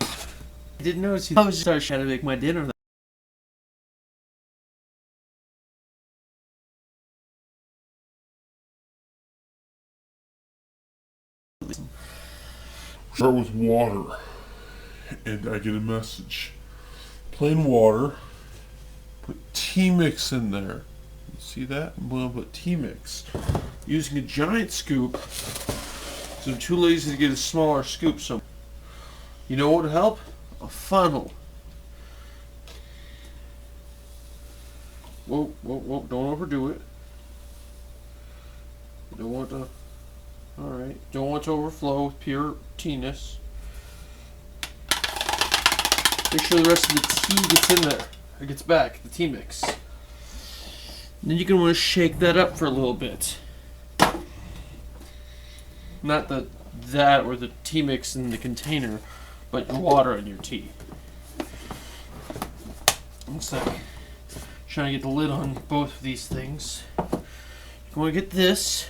I didn't notice you. I was just starting trying to make my dinner. Start with water, and I get a message. Plain water. Put tea mix in there. You see that? I'm going to put tea mix. Using a giant scoop. So I'm too lazy to get a smaller scoop. So, you know what would help? A funnel. Whoa, whoa, whoa! Don't overdo it. Don't want to. All right. Don't want to overflow with pure tea-ness. Make sure the rest of the tea gets in there. It gets back, the tea mix. Then you're going to want to shake that up for a little bit. Not that or the tea mix in the container, but your water and your tea. Looks like trying to get the lid on both of these things. You want to get this.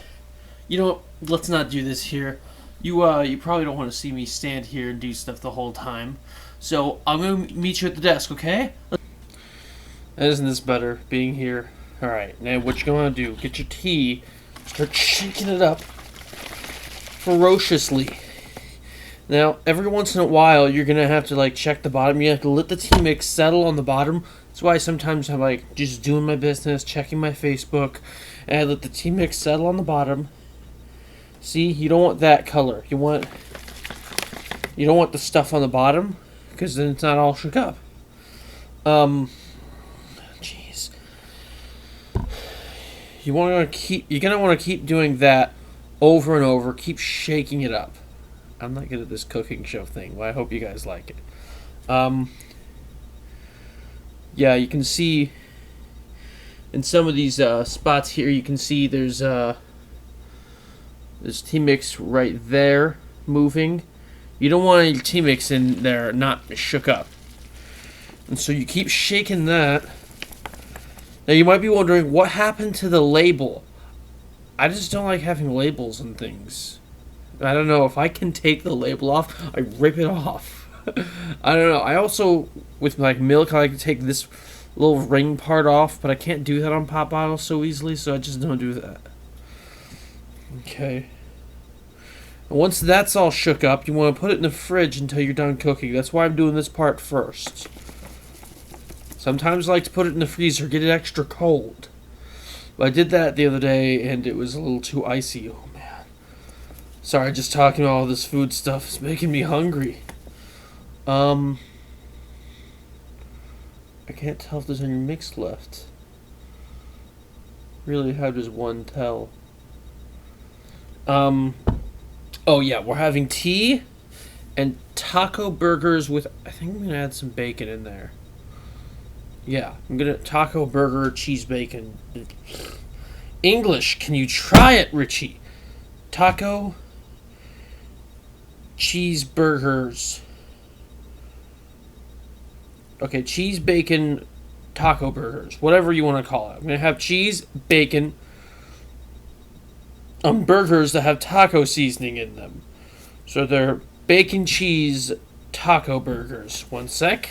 You know, let's not do this here. You probably don't want to see me stand here and do stuff the whole time. So I'm gonna meet you at the desk, okay? Isn't this better, being here? Alright, now what you're gonna do, get your tea, start shaking it up ferociously. Now, every once in a while, you're gonna have to like check the bottom. You have to let the tea mix settle on the bottom. That's why sometimes I'm like just doing my business, checking my Facebook, and I let the tea mix settle on the bottom. See, you don't want that color. You don't want the stuff on the bottom, because then it's not all shook up. Jeez. You're gonna want to keep doing that over and over. Keep shaking it up. I'm not good at this cooking show thing. Well, I hope you guys like it. Yeah, you can see in some of these spots here. You can see there's tea mix right there moving. You don't want any tea mix in there not shook up. And so you keep shaking that. Now you might be wondering, what happened to the label? I just don't like having labels and things. I don't know, if I can take the label off, I rip it off. I don't know. I also, with like milk, I like to take this little ring part off, but I can't do that on pop bottles so easily, so I just don't do that. Okay. And once that's all shook up, you want to put it in the fridge until you're done cooking. That's why I'm doing this part first. Sometimes I like to put it in the freezer, get it extra cold. But I did that the other day, and it was a little too icy. Oh, man. Sorry, just talking about all this food stuff is making me hungry. I can't tell if there's any mix left. Really, how does one tell? Oh yeah, we're having tea and taco burgers with, I think I'm going to add some bacon in there. Yeah, I'm going to taco burger, cheese, bacon. English, can you try it, Richie? Taco, cheeseburgers. Okay, cheese, bacon, taco burgers, whatever you want to call it. I'm going to have cheese, bacon, burgers that have taco seasoning in them. So they're bacon cheese taco burgers. One sec.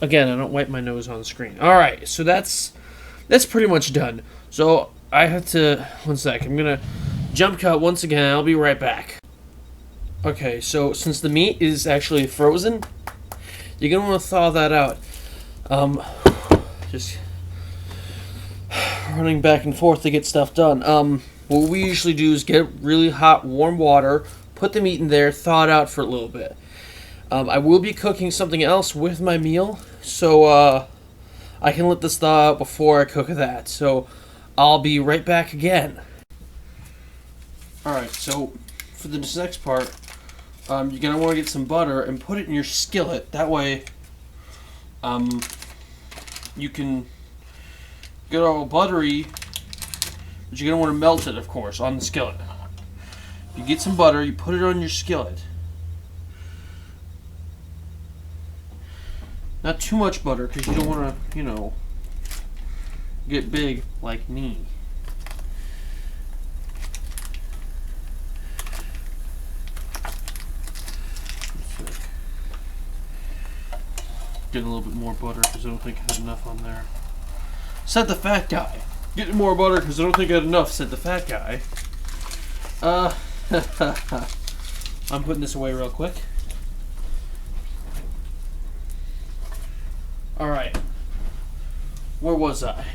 Again, I don't wipe my nose on screen. Alright, so that's pretty much done. So I have to... One sec. I'm going to jump cut once again. I'll be right back. Okay, so since the meat is actually frozen, you're going to want to thaw that out. Just running back and forth to get stuff done. What we usually do is get really hot, warm water, put the meat in there, thaw it out for a little bit. I will be cooking something else with my meal, so I can let this thaw out before I cook that. So I'll be right back again. Alright, so for this next part, you're going to want to get some butter and put it in your skillet. That way, you can get all buttery, but you're going to want to melt it, of course, on the skillet. You get some butter, you put it on your skillet. Not too much butter, because you don't want to, you know, get big like me. Getting a little bit more butter because I don't think I had enough on there. Said the fat guy. Getting more butter because I don't think I had enough, said the fat guy. I'm putting this away real quick. Alright. Where was I?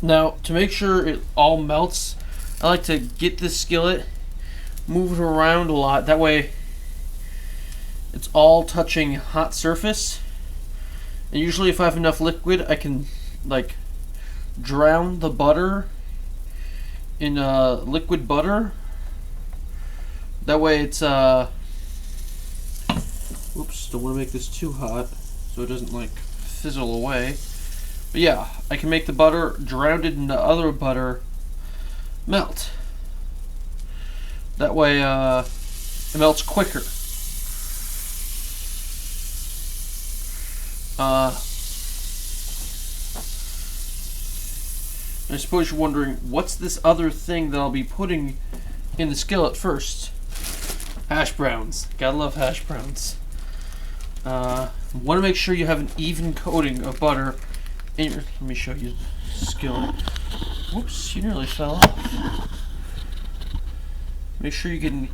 Now, to make sure it all melts, I like to get this skillet, move it around a lot. That way, it's all touching hot surface. And usually if I have enough liquid, I can, like, drown the butter in liquid butter. That way it's, oops, don't want to make this too hot so it doesn't, like, fizzle away. But yeah, I can make the butter drowned in the other butter melt. That way it melts quicker. I suppose you're wondering, what's this other thing that I'll be putting in the skillet first? Hash browns. Gotta love hash browns. Want to make sure you have an even coating of butter in your... Let me show you the skillet. Whoops, you nearly fell off. Make sure you get an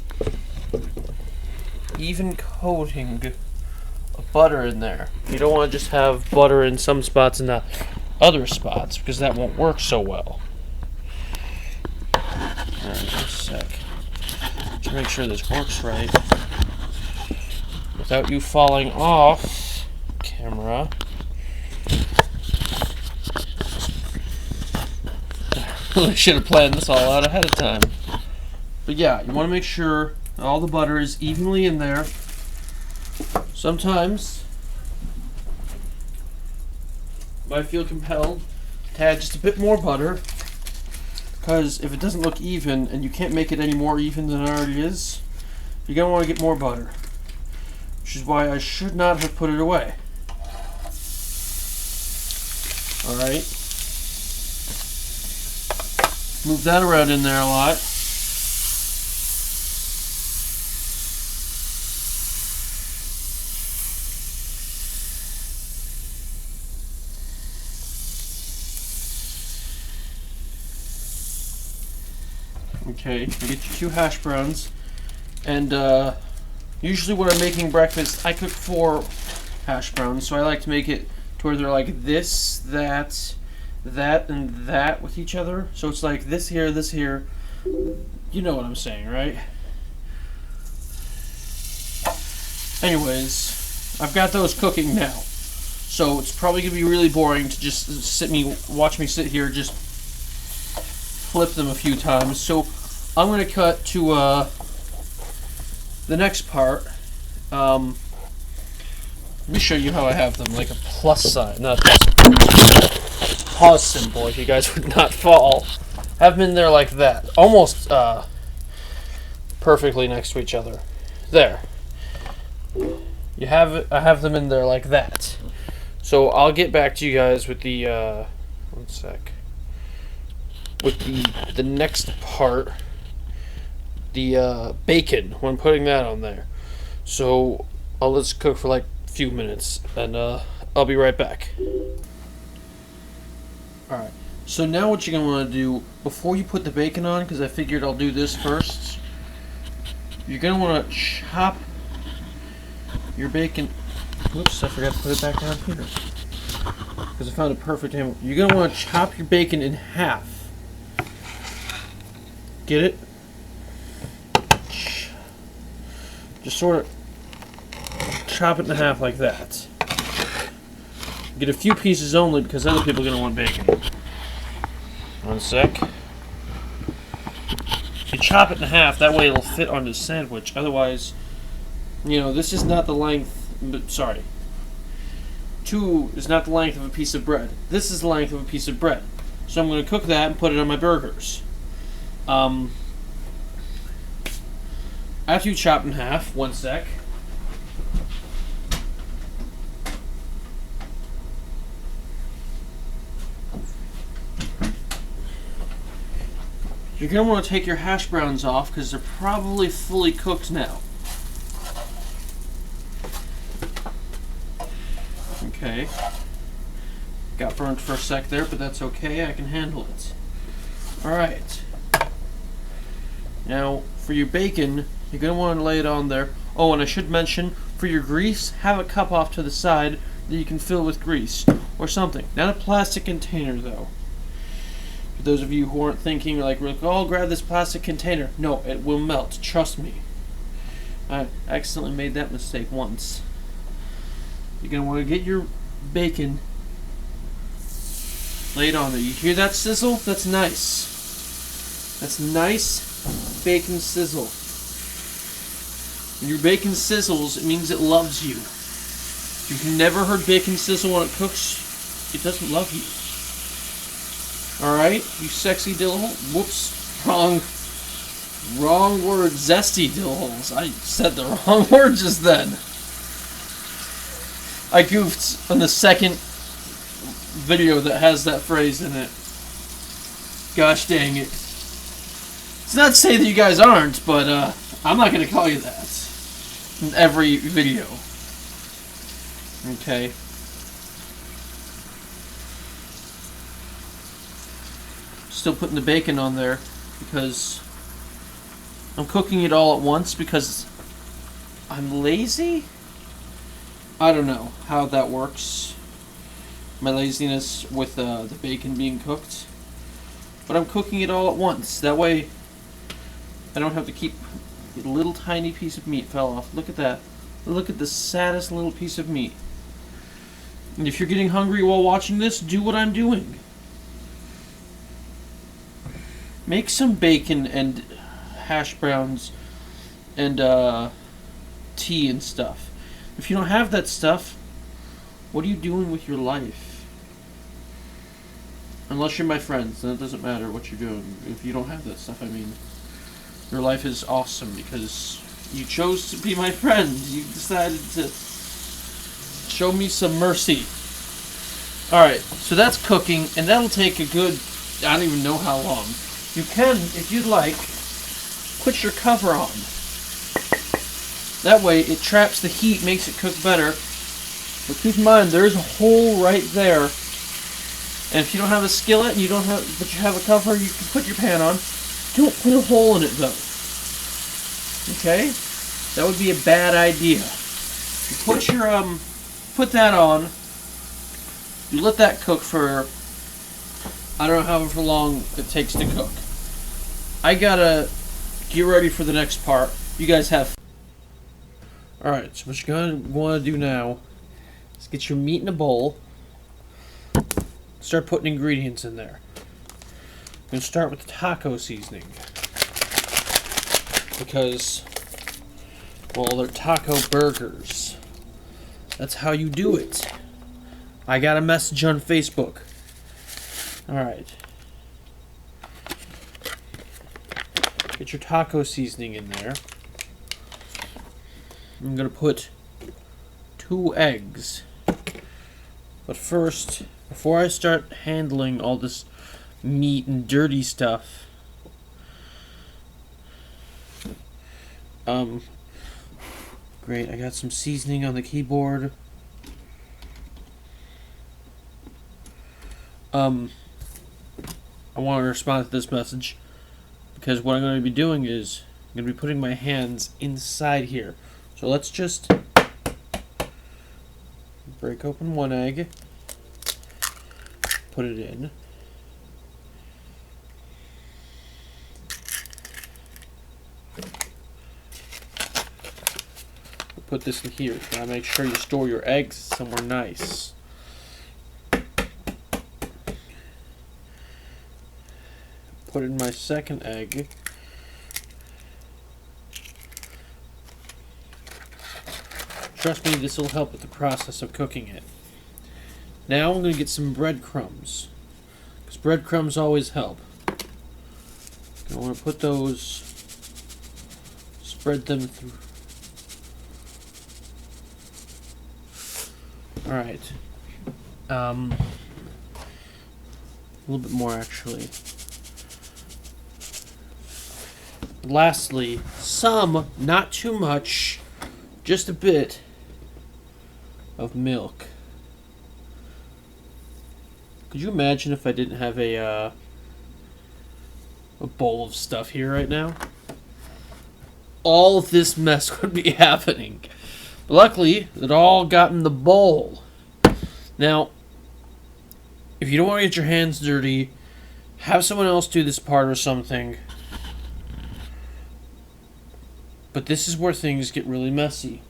even coating of butter in there. You don't want to just have butter in some spots and not other spots, because that won't work so well. Alright, just a sec. To make sure this works right. Without you falling off camera. I should have planned this all out ahead of time. But yeah, you want to make sure all the butter is evenly in there. Sometimes I feel compelled to add just a bit more butter, because if it doesn't look even and you can't make it any more even than it already is, you're going to want to get more butter. Which is why I should not have put it away. Alright. Move that around in there a lot. Okay, you get your 2 hash browns, and usually when I'm making breakfast, I cook 4 hash browns, so I like to make it to where they're like this, that, and that with each other. So it's like this here, you know what I'm saying, right? Anyways, I've got those cooking now, so it's probably gonna be really boring to just watch me sit here just flip them a few times. So I'm going to cut to the next part. Let me show you how I have them, like a plus sign, not a pause symbol, if you guys would not fall. Have them in there like that, almost perfectly next to each other. There. I have them in there like that. So I'll get back to you guys with the one sec. With the next part, the bacon, when putting that on there. So I'll let this cook for like a few minutes, and I'll be right back. Alright, so now what you're going to want to do, before you put the bacon on, because I figured I'll do this first, you're going to want to chop your bacon. Whoops, I forgot to put it back down here, because I found a perfect angle. You're going to want to chop your bacon in half. Get it? Just sort of chop it in half like that. Get a few pieces only, because other people are going to want bacon. One sec. You chop it in half, that way it'll fit on the sandwich. Otherwise, you know, this is not the length, sorry. 2 is not the length of a piece of bread. This is the length of a piece of bread. So I'm going to cook that and put it on my burgers. After you chop in half, one sec. You're going to want to take your hash browns off, because they're probably fully cooked now. Okay. Got burned for a sec there, but that's okay. I can handle it. Alright. Now, for your bacon, you're going to want to lay it on there. Oh, and I should mention, for your grease, have a cup off to the side that you can fill with grease. Or something. Not a plastic container, though. For those of you who aren't thinking, like, oh, grab this plastic container. No, it will melt. Trust me. I accidentally made that mistake once. You're going to want to get your bacon laid on there. You hear that sizzle? That's nice. That's nice bacon sizzle. When your bacon sizzles, it means it loves you. If you've never heard bacon sizzle when it cooks, it doesn't love you. Alright, you sexy dill hole. Whoops, wrong word. Zesty dill holes. I said the wrong word just then. I goofed on the second video that has that phrase in it. Gosh dang it. It's not to say that you guys aren't, but I'm not going to call you that in every video. Okay. Still putting the bacon on there because I'm cooking it all at once because I'm lazy? I don't know how that works. My laziness with the bacon being cooked. But I'm cooking it all at once. That way I don't have to keep a little tiny piece of meat fell off. Look at that. Look at the saddest little piece of meat. And if you're getting hungry while watching this, do what I'm doing. Make some bacon and hash browns and tea and stuff. If you don't have that stuff, what are you doing with your life? Unless you're my friends, then it doesn't matter what you're doing. If you don't have that stuff, I mean, your life is awesome because you chose to be my friend. You decided to show me some mercy. Alright, so that's cooking, and that'll take a good, I don't even know how long. You can, if you'd like, put your cover on. That way, it traps the heat, makes it cook better. But keep in mind, there's a hole right there. And if you don't have a skillet, and you don't have, but you have a cover, you can put your pan on. Don't put a hole in it, though. Okay? That would be a bad idea. You put your, put that on. You let that cook for, I don't know however long it takes to cook. I gotta get ready for the next part. You guys have. Alright, so what you're gonna want to do now is get your meat in a bowl. Start putting ingredients in there. I'm gonna start with the taco seasoning. Because, well, they're taco burgers. That's how you do it. I got a message on Facebook. Alright. Get your taco seasoning in there. I'm going to put 2 eggs. But first, before I start handling all this meat and dirty stuff, great, I got some seasoning on the keyboard. I want to respond to this message because what I'm going to be doing is I'm going to be putting my hands inside here. So let's just break open one egg, put it in. Put this in here. Now make sure you store your eggs somewhere nice. Put in my second egg. Trust me, this will help with the process of cooking it. Now I'm going to get some breadcrumbs, because breadcrumbs always help. I want to put those, spread them through. Alright. A little bit more actually. Lastly, some, not too much, just a bit of milk. Could you imagine if I didn't have a bowl of stuff here right now? All of this mess would be happening. But luckily, it all got in the bowl. Now, if you don't want to get your hands dirty, have someone else do this part or something. But this is where things get really messy.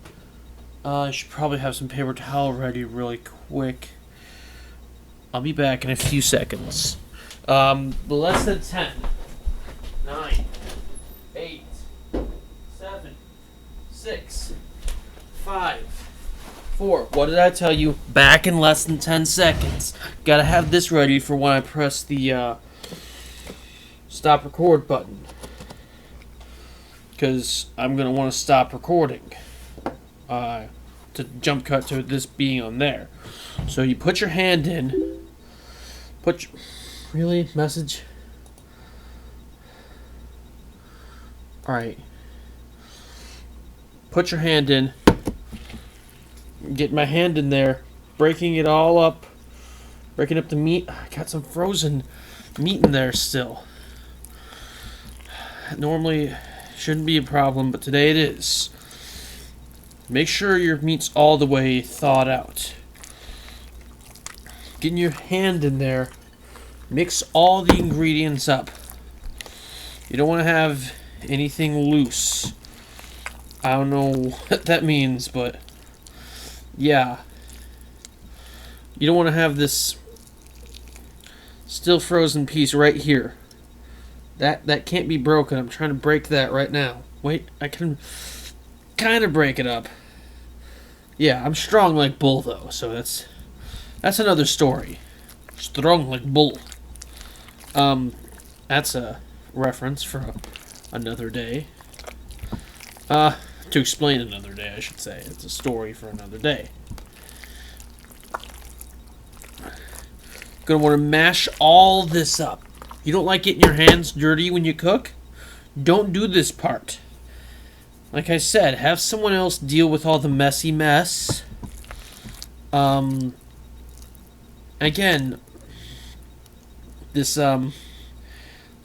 I should probably have some paper towel ready really quick. I'll be back in a few seconds. Less than 10. 9. 8. 7. 6. 5. 4. What did I tell you? Back in less than 10 seconds. Gotta have this ready for when I press the stop record button. Because I'm going to want to stop recording. To jump cut to this being on there. So you put your hand in. Really? Message? Alright. Put your hand in. Get my hand in there. Breaking it all up. Breaking up the meat. I got some frozen meat in there still. Normally shouldn't be a problem, but today it is. Make sure your meat's all the way thawed out. Getting your hand in there. Mix all the ingredients up. You don't want to have anything loose. I don't know what that means, but yeah. You don't want to have this still frozen piece right here. That can't be broken. I'm trying to break that right now. Wait, I can kind of break it up. Yeah, I'm strong like bull though, so that's another story. Strong like bull. That's a reference for another day. To explain another day, I should say. It's a story for another day. Gonna want to mash all this up. You don't like getting your hands dirty when you cook? Don't do this part. Like I said, have someone else deal with all the messy mess. Again, this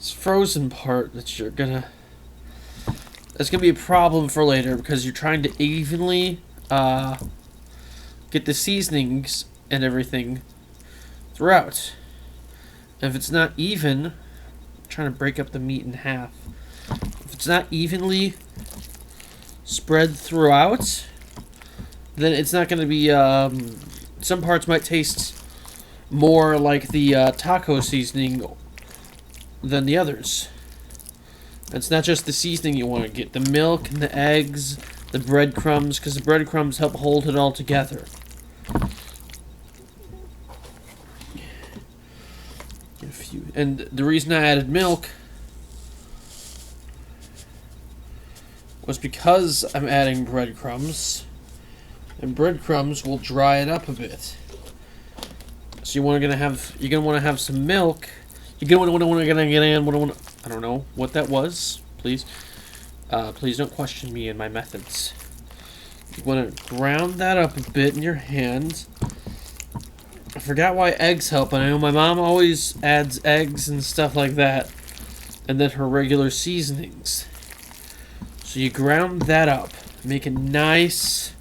frozen part that you're gonna... That's gonna be a problem for later because you're trying to evenly get the seasonings and everything throughout. And if it's not even, I'm trying to break up the meat in half. If it's not evenly spread throughout, then it's not going to be, some parts might taste more like the taco seasoning than the others. It's not just the seasoning you want to get, the milk and the eggs, the breadcrumbs, because the breadcrumbs help hold it all together. And the reason I added milk was because I'm adding breadcrumbs, and breadcrumbs will dry it up a bit. So you're gonna want to have some milk. You're gonna want to get in. I don't know what that was. Please don't question me and my methods. You want to ground that up a bit in your hand. I forgot why eggs help, and I know my mom always adds eggs and stuff like that, and then her regular seasonings. So you ground that up, make it nice.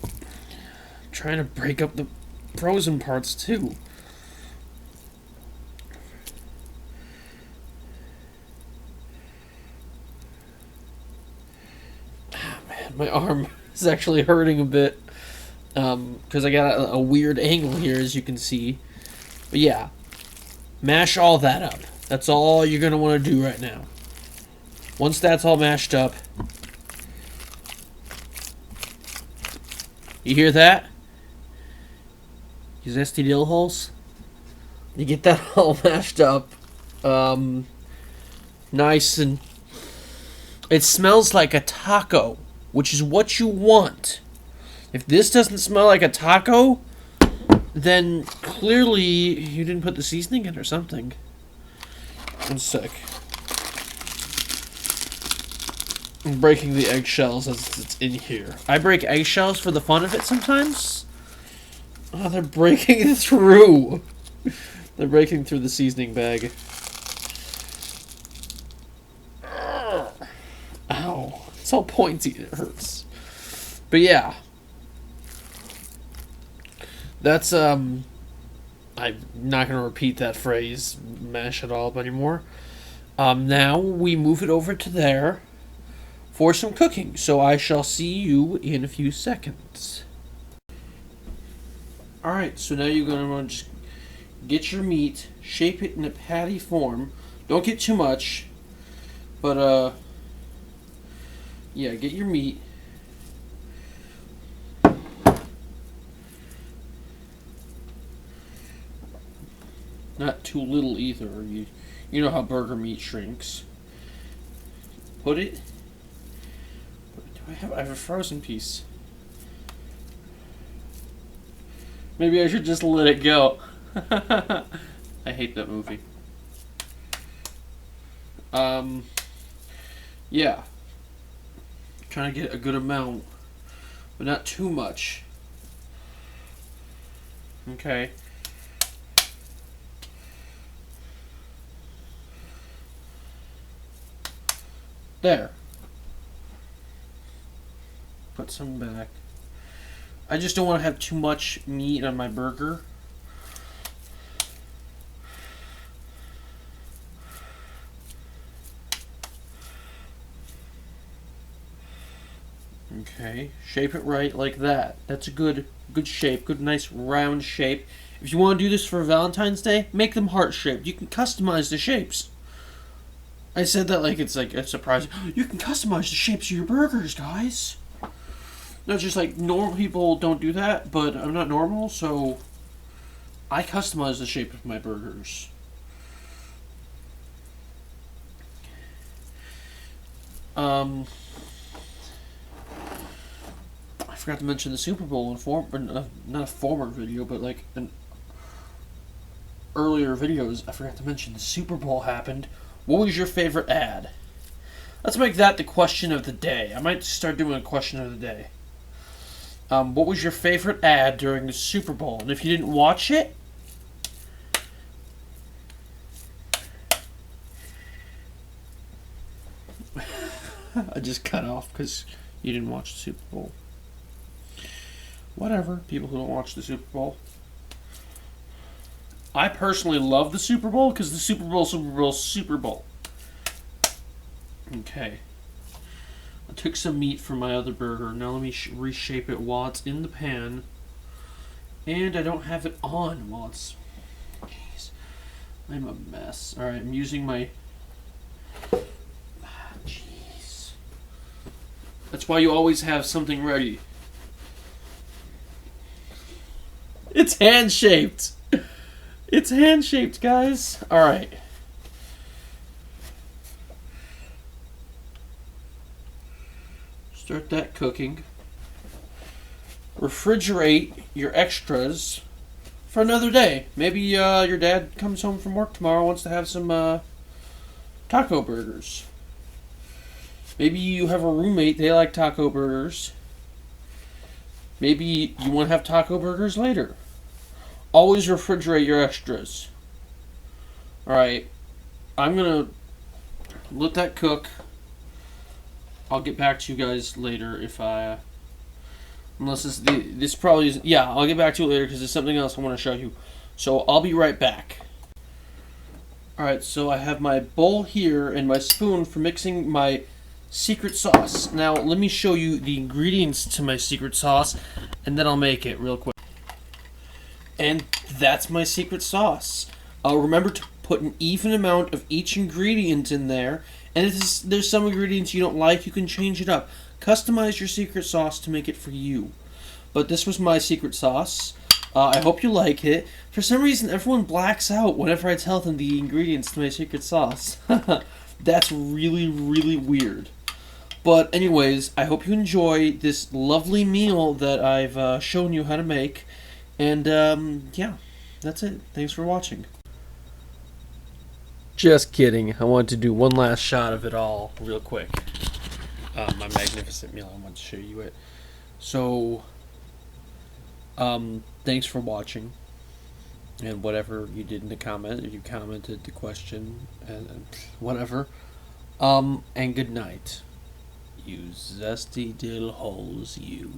I'm trying to break up the frozen parts too. Ah, man, my arm is actually hurting a bit. Because I got a weird angle here, as you can see. But yeah, mash all that up. That's all you're going to want to do right now. Once that's all mashed up, you hear that? You zesty dill holes? You get that all mashed up. Nice and... It smells like a taco, which is what you want. If this doesn't smell like a taco, then clearly you didn't put the seasoning in or something. One sec. I'm breaking the eggshells as it's in here. I break eggshells for the fun of it sometimes. Oh, they're breaking through. They're breaking through the seasoning bag. Ow. It's all pointy. It hurts. But yeah. That's, I'm not going to repeat that phrase, mash it all up anymore. Now we move it over to there for some cooking. So I shall see you in a few seconds. Alright, so now you're going to want to just get your meat, shape it in a patty form. Don't get too much, but, yeah, get your meat. Not too little either. You know how burger meat shrinks. Put it. I have a frozen piece. Maybe I should just let it go. I hate that movie. Yeah. Trying to get a good amount, but not too much. Okay. There. Put some back. I just don't want to have too much meat on my burger. Okay, shape it right like that. That's a good shape, good nice round shape. If you want to do this for Valentine's Day, make them heart shaped. You can customize the shapes. I said that like it's like a surprise. You can customize the shapes of your burgers, guys. Not just like normal people don't do that, but I'm not normal, so I customize the shape of my burgers. I forgot to mention the Super Bowl in not a former video, but like an earlier videos. I forgot to mention the Super Bowl happened. What was your favorite ad? Let's make that the question of the day. I might start doing a question of the day. What was your favorite ad during the Super Bowl? And if you didn't watch it, I just cut off because you didn't watch the Super Bowl. Whatever, people who don't watch the Super Bowl. I personally love the Super Bowl because the Super Bowl. Okay. I took some meat from my other burger. Now let me reshape it while it's in the pan. And I don't have it on while it's... Jeez. I'm a mess. Alright, I'm using my... Jeez. That's why you always have something ready. It's hand-shaped. It's hand-shaped, guys. Alright. Start that cooking. Refrigerate your extras for another day. Maybe your dad comes home from work tomorrow, wants to have some taco burgers. Maybe you have a roommate, they like taco burgers. Maybe you want to have taco burgers later. Always refrigerate your extras. Alright. I'm going to let that cook. I'll get back to you guys later if I... Unless this probably is... Yeah, I'll get back to you later because there's something else I want to show you. So I'll be right back. Alright, so I have my bowl here and my spoon for mixing my secret sauce. Now, let me show you the ingredients to my secret sauce, and then I'll make it real quick. And that's my secret sauce. Remember to put an even amount of each ingredient in there, and if there's some ingredients you don't like, you can change it up. Customize your secret sauce to make it for you. But this was my secret sauce. I hope you like it. For some reason, everyone blacks out whenever I tell them the ingredients to my secret sauce. That's really, really weird. But anyways, I hope you enjoy this lovely meal that I've shown you how to make. And, yeah, that's it. Thanks for watching. Just kidding. I wanted to do one last shot of it all real quick. My magnificent meal. I want to show you it. So, Thanks for watching. And whatever you did in the comment, if you commented the question and whatever. And good night. You zesty dill holes, you.